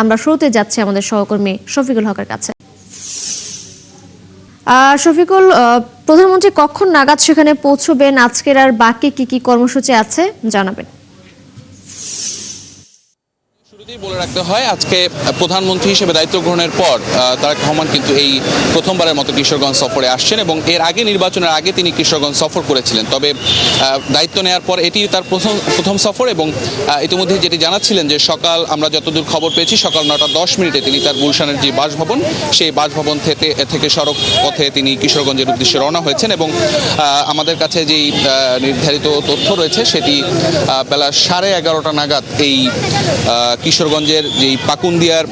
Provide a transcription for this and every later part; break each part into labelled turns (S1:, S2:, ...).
S1: আমরা শুরুতে যাচ্ছি আমাদের সহকর্মী শফিকুল হকের কাছে। শফিকুল, প্রধানমন্ত্রী কখন নাগাদ সেখানে পৌঁছবেন, আজকের আর বাকি কি কর্মসূচি আছে জানাবেন।
S2: শুরুতেই বলে রাখতে হয়, আজকে প্রধানমন্ত্রী হিসেবে দায়িত্ব গ্রহণের পর তারেক রহমান কিন্তু এই প্রথমবারের মতো কিশোরগঞ্জ সফরে আসছেন এবং এর আগে নির্বাচনের আগে তিনি কিশোরগঞ্জ সফর করেছিলেন। তবে দায়িত্ব নেওয়ার পর এটি তার প্রথম সফর এবং ইতিমধ্যে যেটি জানাচ্ছিলেন যে সকাল আমরা যতদূর খবর পেয়েছি সকাল 9:10 তিনি তার গুলশানের যে বাসভবন সেই বাসভবন থেকে সড়ক পথে তিনি কিশোরগঞ্জের উদ্দেশ্যে রওনা হয়েছেন এবং আমাদের কাছে যেই নির্ধারিত তথ্য রয়েছে সেটি বেলা 11:30 নাগাদ এই কিশোরগঞ্জের যেই পাকুন্দিয়ার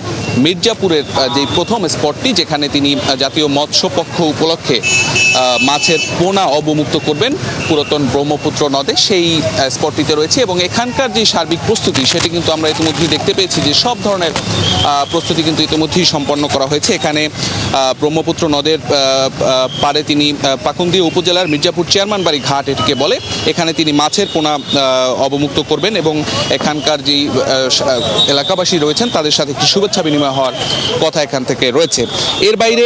S2: মির্জাপুরের যে প্রথম স্পটটি যেখানে তিনি জাতীয় মৎস্য পক্ষ উপলক্ষে মাছের পোনা অবমুক্ত করবেন পুরাতন ব্রহ্মপুত্র নদে, সেই স্পটটিতে রয়েছে এবং এখানকার যে সার্বিক প্রস্তুতি সেটি কিন্তু আমরা ইতিমধ্যেই দেখতে পেয়েছি যে সব ধরনের প্রস্তুতি কিন্তু ইতিমধ্যেই সম্পন্ন করা হয়েছে। এখানে ব্রহ্মপুত্র নদের পাড়ে তিনি পাকুন্দিয়া উপজেলার মির্জাপুর চেয়ারম্যান বাড়ি ঘাট এটিকে বলে, এখানে তিনি মাছের পোনা অবমুক্ত করবেন এবং এখানকার যে এলাকাবাসী রয়েছেন তাদের সাথে একটি শুভেচ্ছা বিনিময় হওয়ার কথা এখান থেকে রয়েছে। এর বাইরে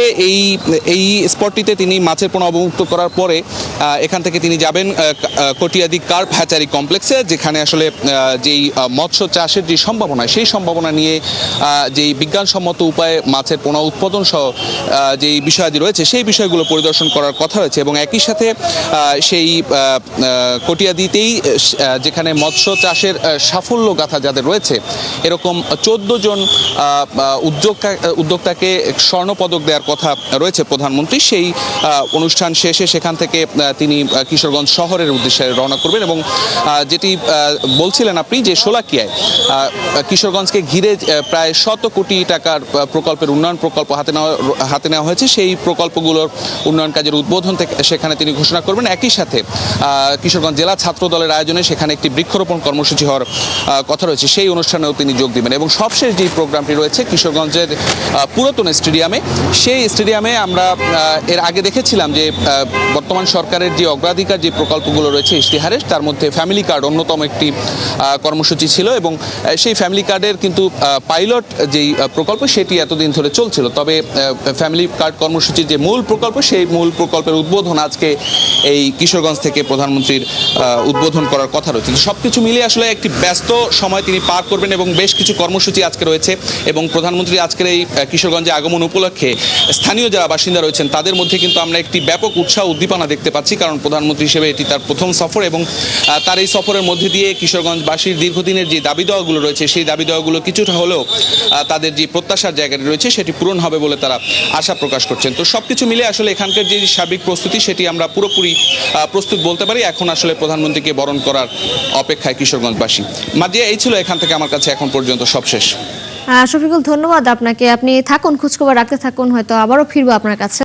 S2: এই স্পটটিতে তিনি মাছের পোনা অবমুক্ত করার পরে এখান থেকে তিনি যাবেন কটিয়াদি কার্প হ্যাচারি কমপ্লেক্সে, যেখানে আসলে যেই মৎস্য চাষের যে সম্ভাবনা সেই সম্ভাবনা নিয়ে যেই বিজ্ঞানসম্মত উপায়ে মাছের পোনা উৎপাদন সহ যেই বিষয়াদি রয়েছে সেই বিষয়গুলো পরিদর্শন করার কথা রয়েছে এবং একই সাথে সেই কটিয়াদিতেই যেখানে মৎস্য চাষের সাফল্য গাথা যাদের রয়েছে এরকম 14 জন উদ্যোক্তাকে স্বর্ণপদক দেওয়ার কথা রয়েছে প্রধানমন্ত্রী। সেই অনুষ্ঠান শেষে সেখান থেকে তিনি কিশোরগঞ্জ শহরের উদ্দেশ্যে রওনা করবেন এবং যেটি বলছিলেন আপনি যে শোলাকিয়ায় কিশোরগঞ্জকে ঘিরে প্রায় 100 কোটি টাকার প্রকল্পের উন্নয়ন প্রকল্প হাতে নেওয়া হয়েছে, সেই প্রকল্পগুলোর উন্নয়ন কাজের উদ্বোধন সেখানে তিনি ঘোষণা করবেন। একই সাথে কিশোরগঞ্জ জেলা ছাত্র দলের আয়োজনে সেখানে একটি বৃক্ষরোপণ কর্মসূচি হওয়ার কথা রয়েছে, সেই অনুষ্ঠানেও তিনি যোগ দিবেন এবং সবশেষ যে প্রোগ্রামটি রয়েছে কিশোরগঞ্জের পুরাতন স্টেডিয়ামে, সেই স্টেডিয়ামে আমরা এর আগে দেখেছিলাম যে বর্তমান সরকারের যে অগ্রাধিকার যে প্রকল্পগুলো রয়েছে ইশতেহারের, তার মধ্যে ফ্যামিলি কার্ড অন্যতম একটি কর্মসূচি ছিল এবং সেই ফ্যামিলি কার্ডের কিন্তু পাইলট যেই প্রকল্প সেটি এতদিন ধরে চলছিল। তবে ফ্যামিলি কার্ড কর্মসূচির যে মূল প্রকল্প সেই মূল প্রকল্পের উদ্বোধন আজকে এই কিশোরগঞ্জ থেকে প্রধানমন্ত্রীর উদ্বোধন করার কথা রয়েছে। সবকিছু মিলিয়ে আসলে একটি ব্যস্ত সময় তিনি পার করবেন এবং বেশ কিছু কর্মসূচি আজকে রয়েছে এবং প্রধানমন্ত্রী আজকের এই কিশোরগঞ্জে আগমন উপলক্ষে স্থানীয় যারা বাসিন্দা রয়েছেন তাদের মধ্যে কিন্তু আমরা একটি ব্যাপক উৎসাহ উদ্দীপনা দেখতে পাচ্ছি, কারণ প্রধানমন্ত্রী হিসেবে এটি তার প্রথম সফর এবং তার এই সফরের মধ্যে দিয়ে কিশোরগঞ্জবাসীর দীর্ঘদিনের যে দাবি দেওয়াগুলো রয়েছে সেই দাবি দেওয়াগুলো কিছুটা হলেও তাদের যে প্রত্যাশার জায়গাটি রয়েছে সেটি পূরণ হবে বলে তারা আশা প্রকাশ করছেন। তো সবকিছু মিলে আসলে এখানকার যে সার্বিক প্রস্তুতি সেটি আমরা পুরোপুরি প্রস্তুত বলতে পারি। এখন আসলে প্রধানমন্ত্রীকে বরণ করার অপেক্ষায় কিশোরগঞ্জবাসী। মাজিয়া, এই ছিল এখান থেকে আমার কাছে এখন পর্যন্ত সব শেষ।
S1: শফিকুল, ধন্যবাদ আপনাকে। আপনি থাকুন, খোঁজখবর রাখতে থাকুন, হয়তো আবারও ফিরবো আপনার কাছে।